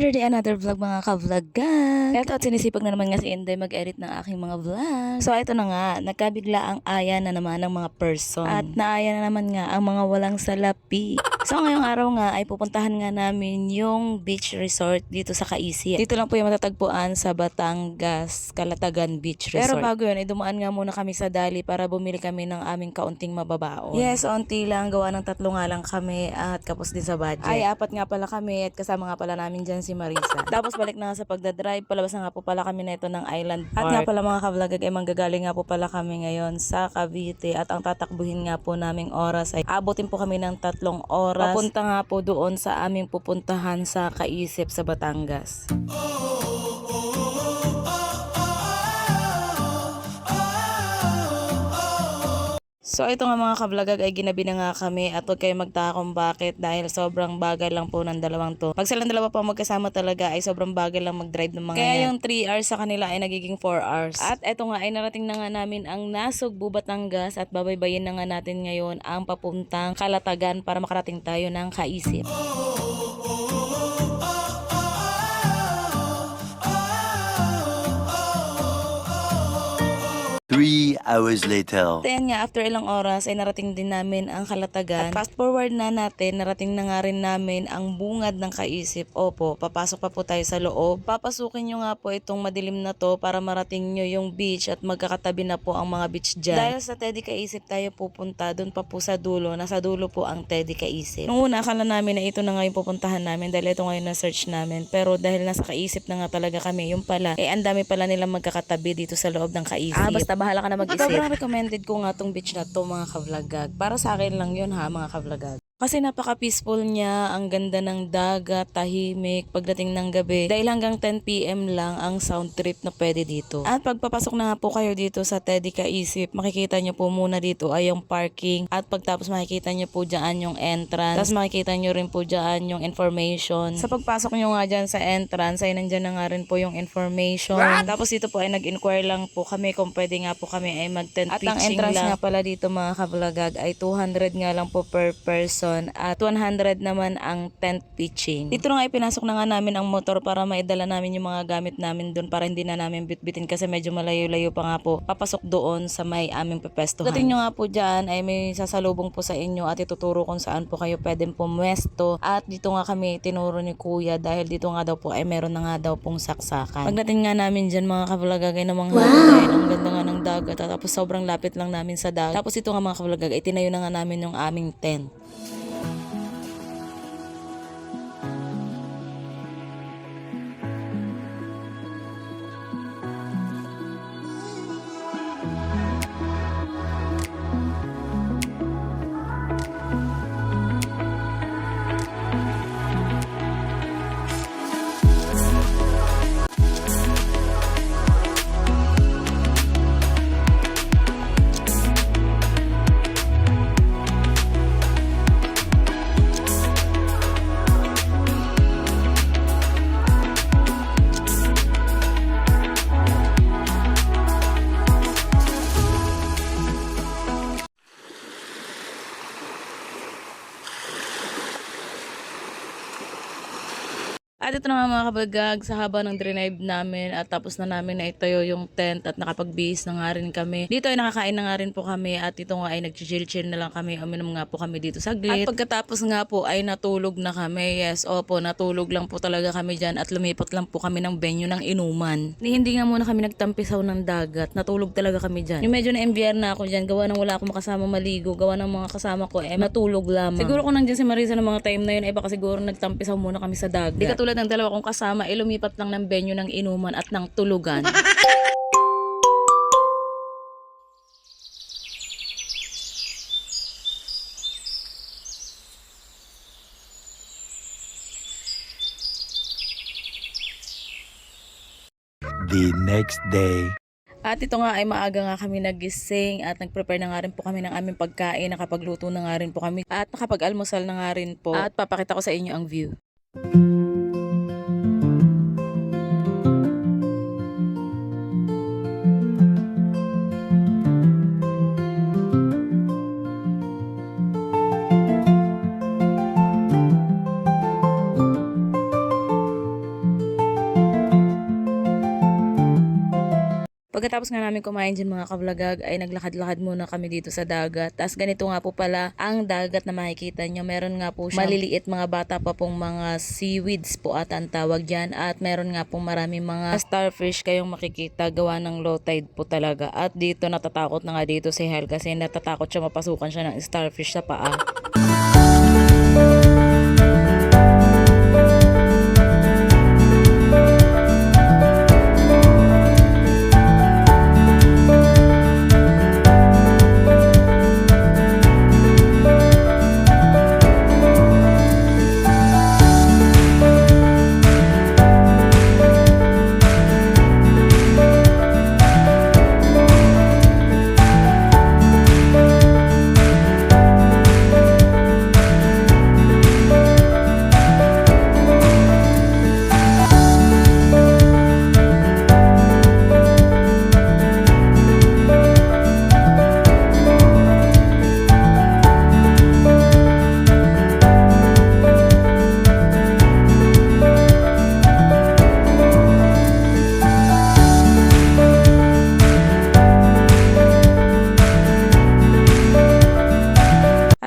another day, another vlog mga ka-vlogag. Eto at sinisipag na naman nga si Inday mag-edit ng aking mga vlog. So ito na nga, nagkabigla ang aya na naman ng mga person. At naaya na naman nga ang mga walang salapi. So ngayong araw nga ay pupuntahan nga namin yung beach resort dito sa Kaisi. Dito lang po yung matatagpuan sa Batangas, Calatagan Beach Resort. Pero bago yun, ay dumaan nga muna kami sa Dali para bumili kami ng aming kaunting mababaon. Yes, onti lang, gawa ng 3 nga lang kami at kapos din sa budget. Ay, 4 nga pala kami at kasama nga pala namin dyan si Marisa. Tapos balik na nga sa pagdadrive, palabas na nga po pala kami na ito ng Island Park. At nga pala mga ka-vlogag ay manggagaling nga po pala kami ngayon sa Cavite at ang tatakbuhin nga po naming oras ay abutin po kami ng 3 oras. Papunta nga po doon sa aming pupuntahan sa Kaisip sa Batangas. So ito nga mga ka-vlogag ay ginabi na nga kami at huwag kayo magtaka kung bakit dahil sobrang bagal lang po ng dalawang to. Pag silang dalawa pa magkasama talaga ay sobrang bagal lang mag-drive ng mga kaya yung 3 hours sa kanila ay nagiging 4 hours. At ito nga ay narating na nga namin ang Nasugbu, Batangas at babaybayin na nga natin ngayon ang papuntang Calatagan para makarating tayo ng Kaisip. 3 hours later. Then nga, after ilang oras ay narating din namin ang Calatagan. At fast forward na natin, narating na nga rin namin ang bungad ng Kaisip. Opo, papasok pa po tayo sa loob. Papasukin nyo nga po itong madilim na to para marating nyo yung beach at magkakatabi na po ang mga beach dyan. Dahil sa Teddy Kaisip tayo pupunta, dun pa po sa dulo. Nasa dulo po ang Teddy Kaisip. Nung una, akala namin na ito na nga yung pupuntahan namin dahil ito nga yung na-search namin. Pero dahil nasa Kaisip na nga talaga kami, yung pala, ang dami pala nilang magkakatabi dito sa loob ng Kaisip. Basta bahala ka na mag-isip. Sobrang recommended ko nga tong beach na to mga ka-vlogag. Para sa akin lang yun ha mga ka-vlogag. Kasi napaka-peaceful niya, ang ganda ng dagat, tahimik, pagdating ng gabi. Dahil hanggang 10 PM lang ang sound trip na pwede dito. At pagpapasok na nga po kayo dito sa Teddy Kaisip, makikita nyo po muna dito ay yung parking. At pagtapos makikita nyo po dyan yung entrance. Tapos makikita nyo rin po dyan yung information. Sa pagpasok nyo nga dyan sa entrance, ay nandyan na nga rin po yung information. Tapos dito po ay nag-inquire lang po kami kung pwede nga po kami ay mag-tent pitching lang. At ang entrance nga pala dito mga ka-vlogag ay 200 nga lang po per person. At 100 naman ang tent pitching. Dito na nga ipinasok na nga namin ang motor para maidala namin yung mga gamit namin doon para hindi na namin bitbitin kasi medyo malayo-layo pa nga po papasok doon sa may aming pepestohan. Dating nyo nga po dyan ay may sasalubong po sa inyo at ituturo kung saan po kayo pwedeng pumwesto. At dito nga kami tinuro ni Kuya dahil dito nga daw po ay meron na nga daw pong saksakan. Pagdating nga namin dyan mga ka-vlogag ay namang dahil ang ganda nga ng dagat at tapos sobrang lapit lang namin sa dagat. Tapos ito nga mga ka-vlogag ay tinayo na nga namin yung aming tent. At ito na nga mga kabagag, sa haba ng drive namin at tapos na namin na itayo yung tent at nakapagbihis na nga rin kami. Dito ay nakakain na nga rin po kami at ito nga ay nag-chill-chill na lang kami. Uminom nga po kami dito saglit. At pagkatapos nga po ay natulog na kami. Yes, opo, natulog lang po talaga kami dyan at lumipat lang po kami ng venue ng inuman. Hindi nga muna kami nagtampisaw ng dagat. Natulog talaga kami dyan. Yung medyo na-MVR na ako dyan, gawa ng wala akong makasama maligo, gawa ng mga kasama ko natulog lamang. Siguro kung nandiyan si Marisa ng mga time na yun, baka siguro nagtampisaw muna kami sa dagat. Di katulad ng dalawa kong kasama, lumipat lang ng venue ng inuman at ng tulugan. The next day. At ito nga ay maaga nga kami nagising at nag-prepare na nga rin po kami ng aming pagkain, nakapagluto na nga rin po kami at nakapag-almusal na nga rin po at papakita ko sa inyo ang view. Pagkatapos nga namin kumain dyan mga kablagag ay naglakad-lakad muna kami dito sa dagat. Tapos ganito nga po pala ang dagat na makikita nyo. Meron nga po siya maliliit mga bata pa pong mga seaweeds po at ang tawag dyan. At meron nga pong maraming mga starfish kayong makikita gawa ng low tide po talaga. At dito natatakot na nga dito si Hel kasi natatakot siya mapasukan siya ng starfish sa paa.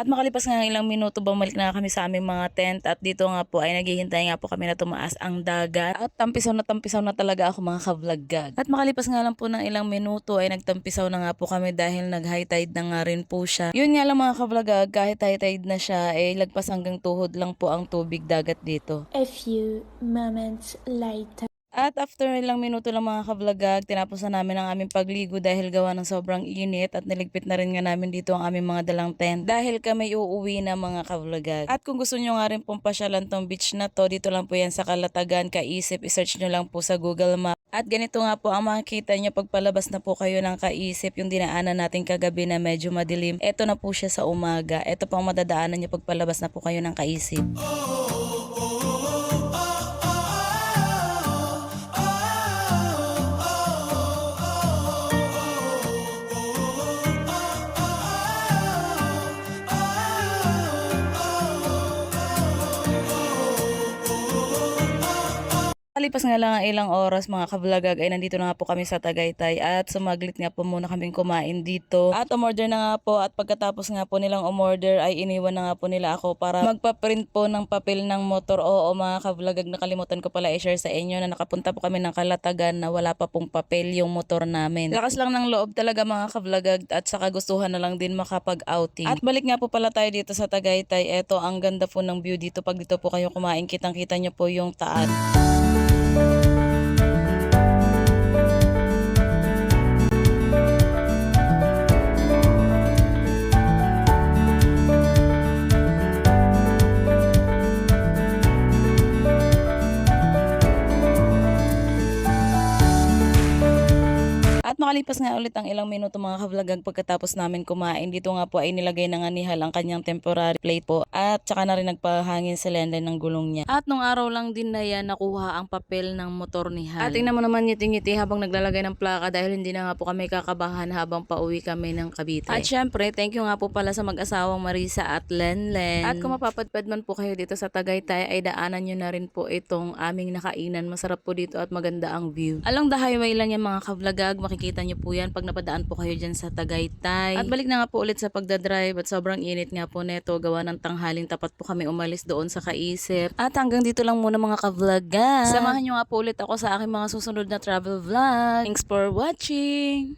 Makalipas nga ng ilang minuto bumalik na kami sa aming mga tent at dito nga po ay naghihintay nga po kami na tumaas ang dagat at tampisaw na talaga ako mga kablagag. At makalipas nga lang po ng ilang minuto ay nagtampisaw na nga po kami dahil nag high tide na nga rin po siya. Yun nga lang mga kablagag, kahit high tide na siya ay lagpas hanggang tuhod lang po ang tubig dagat dito. A few moments later. At after ilang minuto lang mga kablagag, tinapos na namin ang aming pagligo dahil gawa ng sobrang init at niligpit na rin nga namin dito ang aming mga dalang tent dahil kami uuwi na mga kablagag. At kung gusto nyo nga rin pong pasyalan tong beach na to, dito lang po yan sa Calatagan, Kaisip. I-search nyo lang po sa Google Map. At ganito nga po ang makikita nyo pagpalabas na po kayo ng Kaisip, yung dinaanan natin kagabi na medyo madilim. Ito na po siya sa umaga. Ito po ang madadaanan nyo pagpalabas na po kayo ng Kaisip. Kalipas nga lang ang ilang oras mga kablagag ay nandito na nga po kami sa Tagaytay at sumaglit nga po muna kaming kumain dito at umorder na nga po at pagkatapos nga po nilang umorder ay iniwan na nga po nila ako para magpa-print po ng papel ng motor. Oo mga kablagag, nakalimutan ko pala i-share sa inyo na nakapunta po kami ng Calatagan na wala pa pong papel yung motor namin. Lakas lang ng loob talaga mga kablagag at saka gustuhan na lang din makapag-outing. At balik nga po pala tayo dito sa Tagaytay. Eto ang ganda po ng view dito pag dito po kayo kumain, kitang-kita nyo po yung Taal. At makalipas nga ulit ang ilang minuto mga kablagag pagkatapos namin kumain, dito nga po ay nilagay na nga ni Hal ang kanyang temporary plate po at saka na rin nagpahangin sa lendan ng gulong niya. At nung araw lang din na yan nakuha ang papel ng motor ni Hal. At tingnan mo naman ngiti-ngiti habang naglalagay ng plaka dahil hindi na nga po kami kakabahan habang pauwi kami ng Cavite. At syempre, thank you nga po pala sa mag-asawang Marisa at Lenlen. At kung mapapadpad man po kayo dito sa Tagaytay ay daanan nyo na rin po itong aming nakainan. Masarap po dito at maganda ang view. Along the highway lang yan mga kablagag, makikita nyo po yan pag napadaan po kayo dyan sa Tagaytay. At balik na nga po ulit sa pagdadrive at sobrang init nga po neto gawa ng tanghaling tapat po kami umalis doon sa Kaisip. At hanggang dito lang muna mga kavloggan. Samahan nyo nga po ulit ako sa aking mga susunod na travel vlog. Thanks for watching!